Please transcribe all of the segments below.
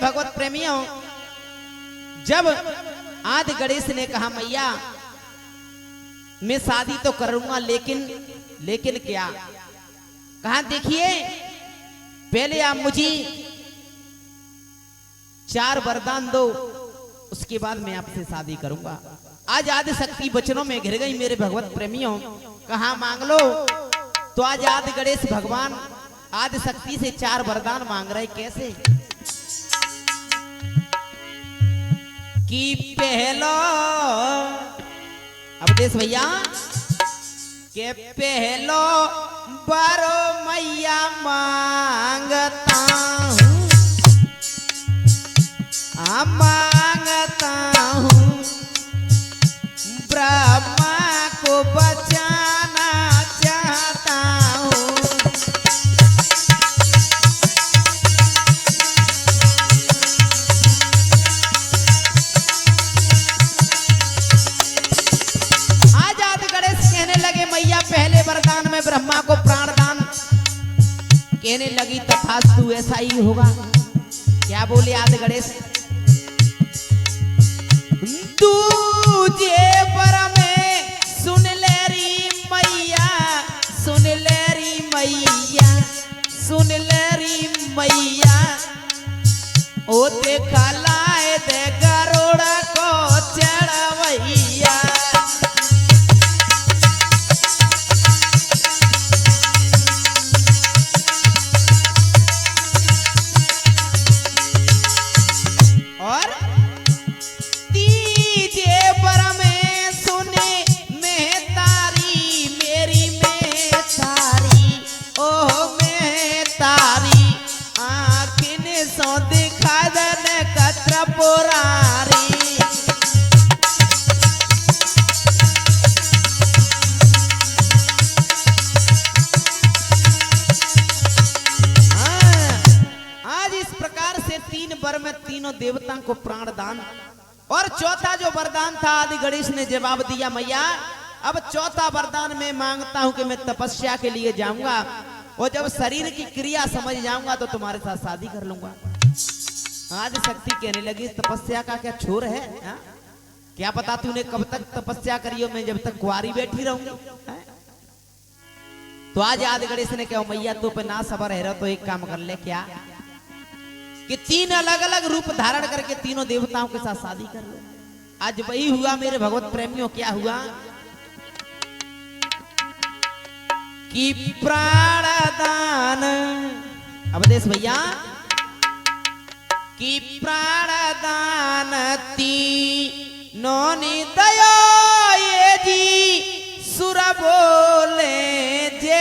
भगवत प्रेमियों, जब आदि गणेश ने कहा मैया मैं शादी तो करूंगा लेकिन क्या, कहा देखिए पहले आप मुझे 4 वरदान दो, उसके बाद मैं आपसे शादी करूंगा। आज आदि शक्ति वचनों में घिर गई मेरे भगवत प्रेमियों, कहा मांग लो। तो आज आदि गणेश भगवान आदि शक्ति से 4 वरदान मांग रहे। कैसे कि पहलो, अब देश भैया के पहलो बारो मैया मांगता हूँ, मांगता हूँ ब्रह्मा को बचाना चाहता हूँ। आज आदि गणेश कहने लगे मैया पहले वरदान में ब्रह्मा को प्राणदान, कहने लगी तथास्तु ऐसा ही होगा। क्या बोले आदि गणेश, तुझे पर में सुन ले री मैया, सुन ले री मैया, सुन ले री मैया, ओ देखा लाए दे गरुड़ को चढ़वैया। और तीनों देवताओं को प्राणदान, और चौथा जो वरदान था आदि गणेश ने जवाब दिया मैया अब चौथा वरदान मैं मांगता हूं कि मैं तपस्या के लिए जाऊंगा और जब शरीर की क्रिया समझ जाऊंगा तो तुम्हारे साथ शादी कर लूंगा। आदि शक्ति कहने लगी तपस्या का क्या छोर है, हा? क्या पता तूने कब तक तपस्या करी हो, मैं जब तक कुंवारी बैठी रहूंगी। तो आज आदि गणेश ने कहा मैया तू पे ना सबर है तो एक काम कर ले, क्या कि 3 अलग अलग रूप धारण करके तीनों देवताओं के साथ शादी कर लो। आज वही हुआ मेरे भगवत प्रेमियों। क्या हुआ कि प्राणदान, अब देश भैया कि प्राणदान तीनों ने दया ये जी सुर बोले जे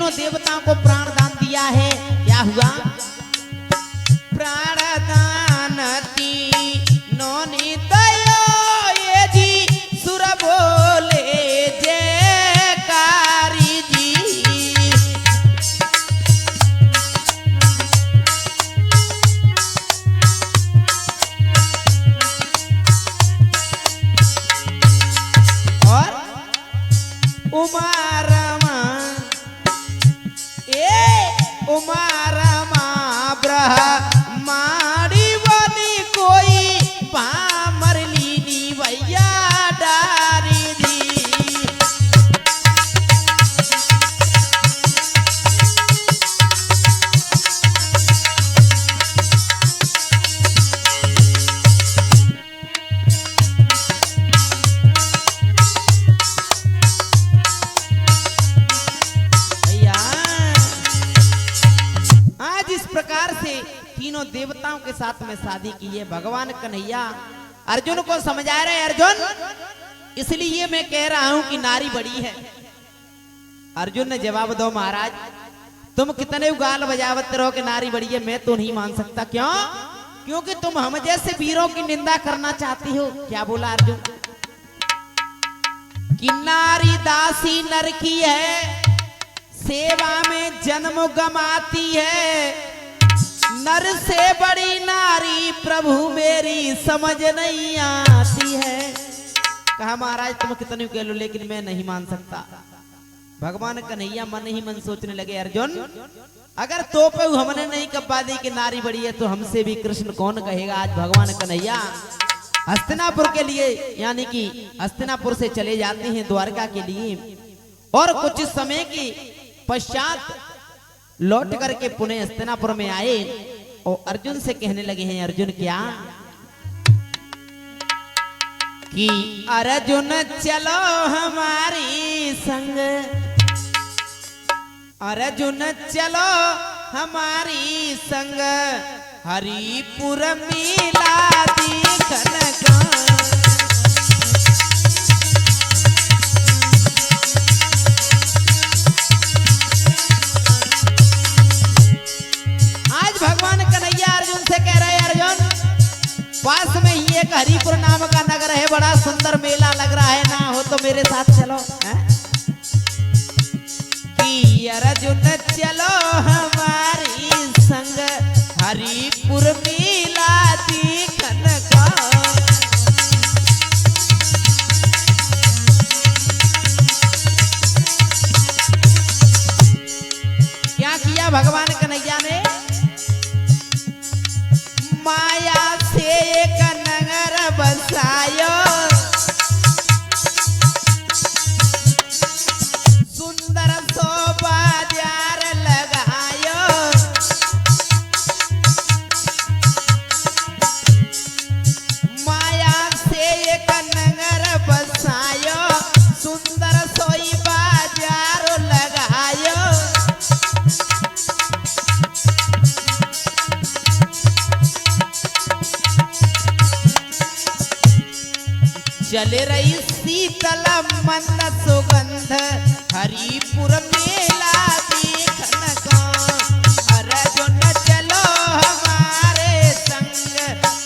देवताओं को प्राणदान दिया है। क्या हुआ प्राणदान तीनों ने दया ये जी सुर बोले जयकारी जी। और उमारमा ब्रह्माणी बनी कोई पामर लीनी भैया डारी दी। तीनों देवताओं के साथ में शादी की है। भगवान कन्हैया अर्जुन को समझा रहे, अर्जुन इसलिए मैं कह रहा हूं कि नारी बड़ी है। अर्जुन ने जवाब दो महाराज तुम कितने गाल बजावत रहो कि नारी बड़ी है, मैं तो नहीं मान सकता। क्यों क्योंकि तुम हम जैसे वीरों की निंदा करना चाहती हो। क्या बोला अर्जुन कि नारी दासी नर की है, सेवा में जन्म गमाती है, नर से बड़ी नारी प्रभु मेरी समझ नहीं आती है। कहा महाराज तुम कितने कह लो लेकिन मैं नहीं मान सकता। भगवान कन्हैया मन ही मन सोचने लगे अर्जुन अगर तो पे हमने नहीं कब्बा दी कि नारी बड़ी है तो हमसे भी कृष्ण कौन कहेगा। आज भगवान कन्हैया हस्तिनापुर के लिए यानी कि हस्तिनापुर से चले जाते हैं द्वारका के लिए और कुछ समय के पश्चात लौट करके पुणे हस्तिनापुर में आए और अर्जुन से कहने लगे हैं अर्जुन क्या कि अर्जुन चलो हमारी संग, अर्जुन चलो हमारी संग, हरिपुर मेला देखन का। आज भगवान कन्हैया अर्जुन से कह रहे हैं अर्जुन पास में ही एक हरिपुर नाम का नगर है, बड़ा सुंदर मेला लग रहा है ना, हो तो मेरे साथ चलो। कि अर्जुन चलो हमारी संग, हरिपुर मेला देखन का। क्या किया भगवान कन्हैया ने, माया से एक नगर बसायो, सुंदर सो बाजार लगायो, माया से एक नगर बसायो, सुंदर सोई बाजार लगायो। चले रही शीतल मंद सुगंध, हरिपुर मेला देखन का। अर्जुन चलो हमारे संग,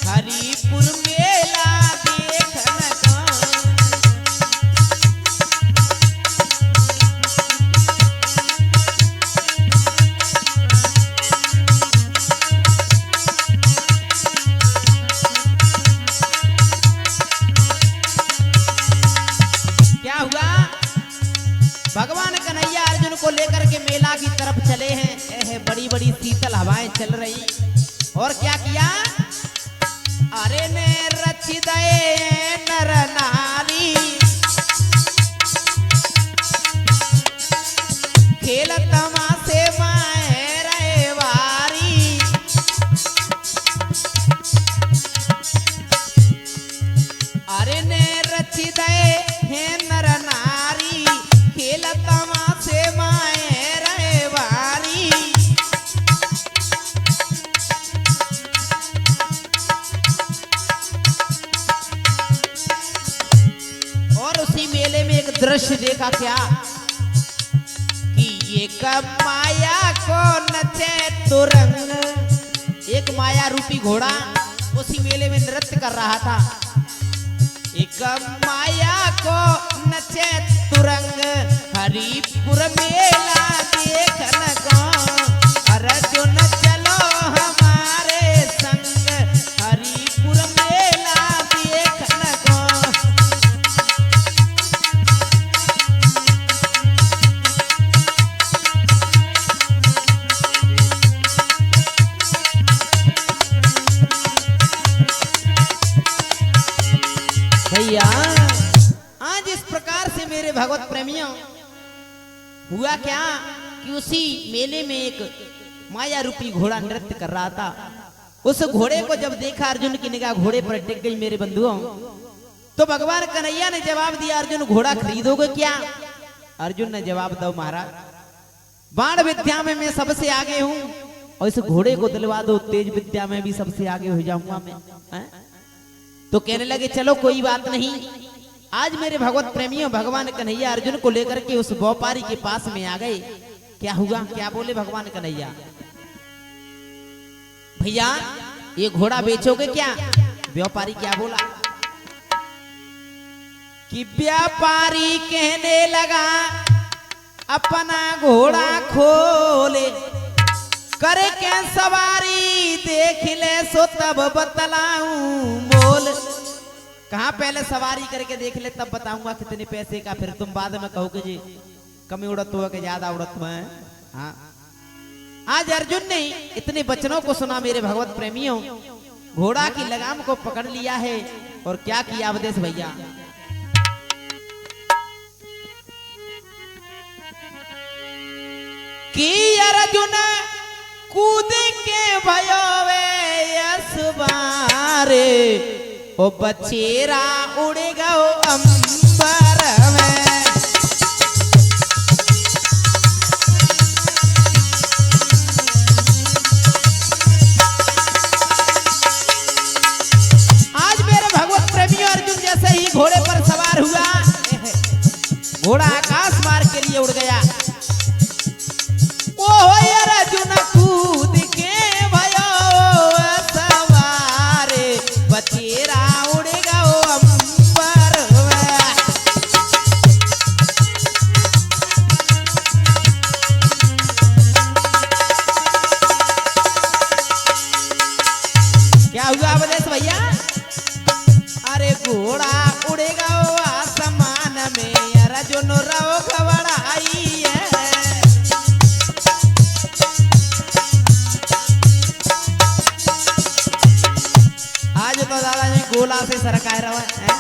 हरिपुर मेला देखन का। क्या हुआ भगवान कन्हैया अर्जुन को लेकर के मेला की तरफ चले हैं। बड़ी बड़ी शीतल हवाएं चल रही और क्या किया, अरे ने रच दे नर नारी, खेल तमाशे माए रे वारी। अरे ने रच दे हे नर नारी, खेल तमाशे माए रे वारी। और उसी मेले में एक दृश्य देखा क्या कि एक माया को नचे तुरंग, एक माया रूपी घोड़ा उसी मेले में नृत्य कर रहा था। एक माया को नचे तुरंग, हरिपुर मेला देखन का। अर्जुन चलो हमारे संग, हरिपुर मेला देखन का। भैया आज इस प्रकार से मेरे भगवत प्रेमियों हुआ क्या कि उसी मेले में एक माया रूपी घोड़ा नृत्य कर रहा था। उस घोड़े को जब देखा अर्जुन की निगाह घोड़े पर टिक गई मेरे बंधुओं, तो भगवान कन्हैया ने जवाब दिया अर्जुन घोड़ा खरीदोगे क्या। अर्जुन ने जवाब दो महाराज बाण विद्या में मैं सबसे आगे हूं और इस घोड़े को दिलवा दो तेज विद्या में भी सबसे आगे हो जाऊंगा मैं। तो कहने लगे चलो कोई बात नहीं। आज मेरे भगवत प्रेमियों भगवान कन्हैया अर्जुन को लेकर के उस व्यापारी के पास में आ गए। क्या हुआ, क्या बोले भगवान कन्हैया, भैया ये घोड़ा बेचोगे क्या? व्यापारी क्या बोला कि व्यापारी कहने लगा अपना घोड़ा खोले करे के सवारी देख ले सो तब बतलाऊं मोल। कहाँ पहले सवारी करके देख ले तब बताऊंगा कितने पैसे का, फिर तुम बाद में कहोगे जी कमी उड़त हुआ कि ज्यादा उड़त हुआ है। हाँ, आज अर्जुन ने इतने वचनों को सुना मेरे भगवत प्रेमियों, घोड़ा की लगाम को पकड़ लिया है और क्या किया अवधेश भैया। कि अर्जुन कूद के भयो वे यसबारे ओ बचेरा उड़ गयो अंबर में। आज मेरे भगवत प्रेमी अर्जुन जैसे ही घोड़े पर सवार हुआ, घोड़ा आकाश मार्ग के लिए उड़ गया। ओ अर्जुन कूद के भयो सवारे बचेरा उड़ गयो अंबर में। क्या हुआ अवधेश भैया? अरे घोड़ा उड़ गयो आसमान में, अर्जुन रहो घबराई है। तो दादा जी गोला से सरकाए रहा है।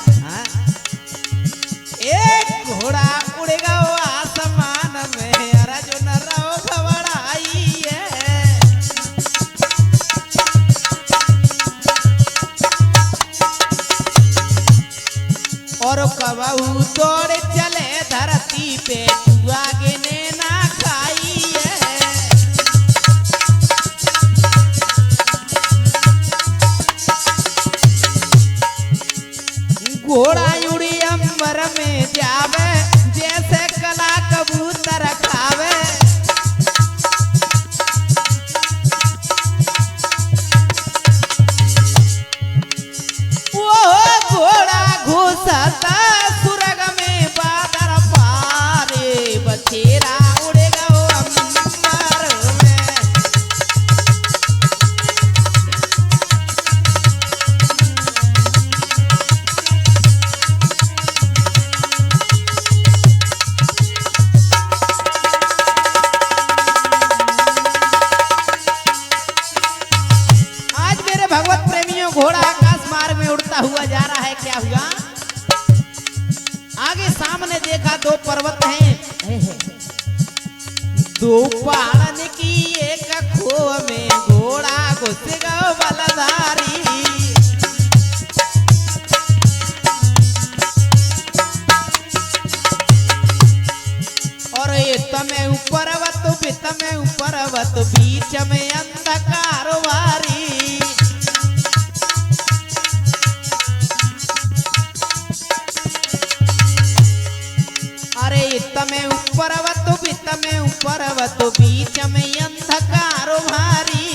एक घोड़ा उड़ गयो आसमान में, अर्जुन रहो घबराई है। और कबहू दौड़ चले धरती पे, तू आगे ने ना खाई है। घोड़ा उड़ी अंबर में जावे, जैसे कला कबूतर खावे। वो घोड़ा घुसता सुरग में बादर पारे, बचेरा उड़ गयो अंबर में। भगवत प्रेमियों, घोड़ा आकाश मार्ग में उड़ता हुआ जा रहा है। क्या हुआ? आगे सामने देखा दो पर्वत हैं, दो पहाड़न की एक खो में, घोड़ा घुस गयो बलधारी। और ये तमे पर्वत बित में पर्वत, बीच में अंधकार वारी। अरे तमे पर्वत बित में पर्वत, बीच में अंधकार भारी।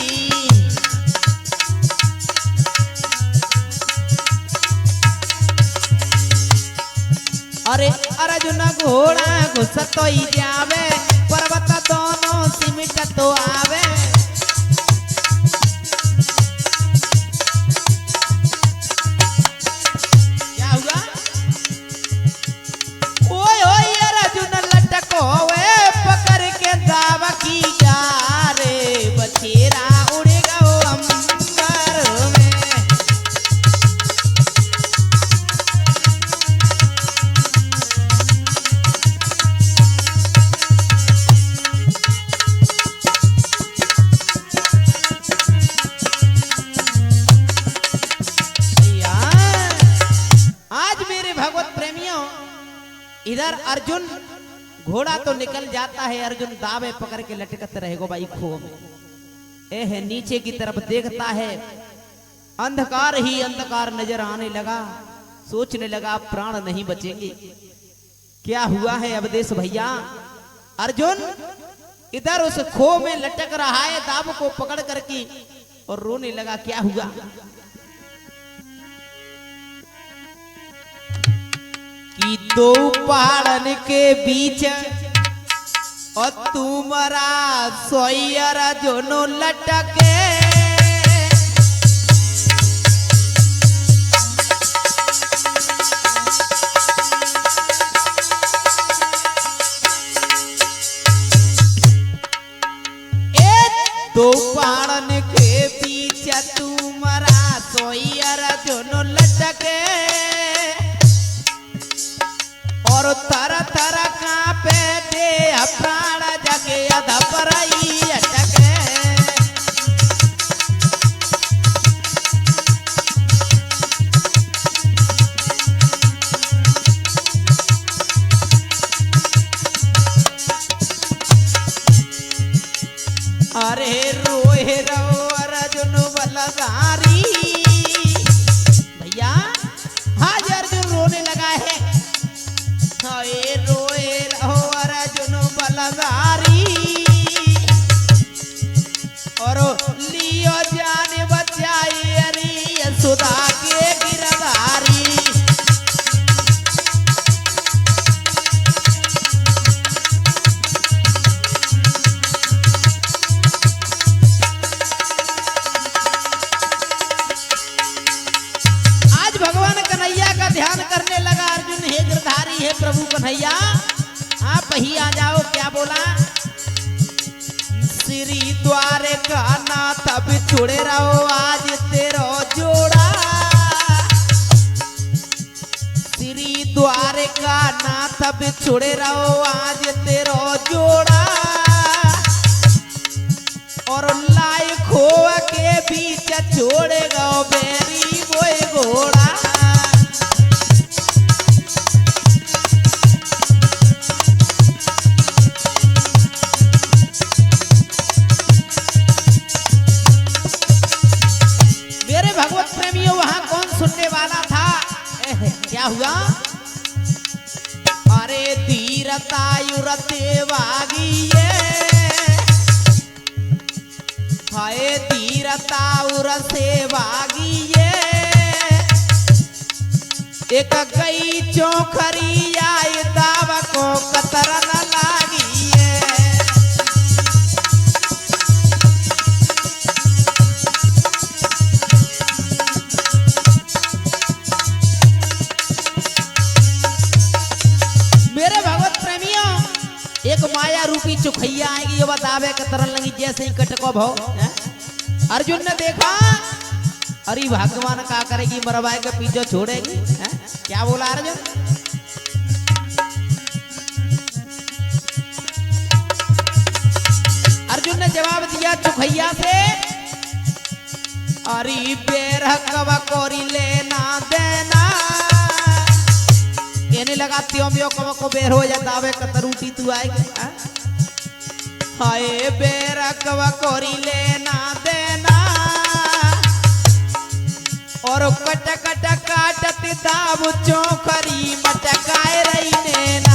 अरे अर्जुन घोड़ा घुस तो ही जावे, पर्वत दोनों सिमट तो आवे। क्या हुआ? ओए ओए अर्जुन लटको वे पकड़ के दावा की जा रे, बचेरा उड़ गयो अंबर में। इधर अर्जुन घोड़ा तो निकल जाता है, अर्जुन दावे पकड़ के लटकते रहेगो भाई खो में। है नीचे की तरफ देखता है, अंधकार ही अंधकार नजर आने लगा। सोचने लगा प्राण नहीं बचेंगे। क्या हुआ है अवधेश भैया? अर्जुन इधर उस खो में लटक रहा है, दाव को पकड़ करके और रोने लगा। क्या हुआ? कि दो पहाड़न के बीच और तुम्हारा सोयरा जोनो लटके, दो पहाड़न के बीच तुम्हारा सोयरा जोनो लटके, और तरह तरह कांपे दे प्राण जगे अधा परई अटके। अरे रोए रो अर्जुन बलगारी। भैया आज अर्जुन रोने लगा है। रोए रहो अर्जुन बलगारी, और लियो जान बचाई अरे सुधा के गिरधारी। आज भगवान कन्हैया का ध्यान करने लगा अर्जुन। हे गिरधारी, हे प्रभु कन्हैया, आप ही आ जाओ। क्या बोला? श्री द्वारे का नाथ बिछुड़े रहो आज तेरो जोड़ा। श्री द्वारे का नाथ बिछुड़े रहो आज तेरो जोड़ा, और लाई खो के बीच छोड़ेगा बेरी बोए घोड़ा। सुनने वाला था। क्या हुआ? अरे धीरतायुरते वागिए, हाय धीरताउर से वागिए, एक गई चौखरी आई दाव को कतर न लागिए। एक माया रूपी चुखैया आएगी, ये बतावे कतरन लगी जैसे ही कटको भो। अर्जुन ने देखा, अरे भगवान का करेगी, मरवाए के पीछे छोड़ेगी। क्या बोला अर्जुन? अर्जुन ने जवाब दिया चुखैया से, अरे बेर कवा कोरी लेना देना। कहने लगा त्यों ब्यो को बेर हो जाता वे कतरूटी तू आएगी। हाय बेर कवा कोरी लेना देना, और कट कट काटत दाब चौखरी मटकाए रही ने।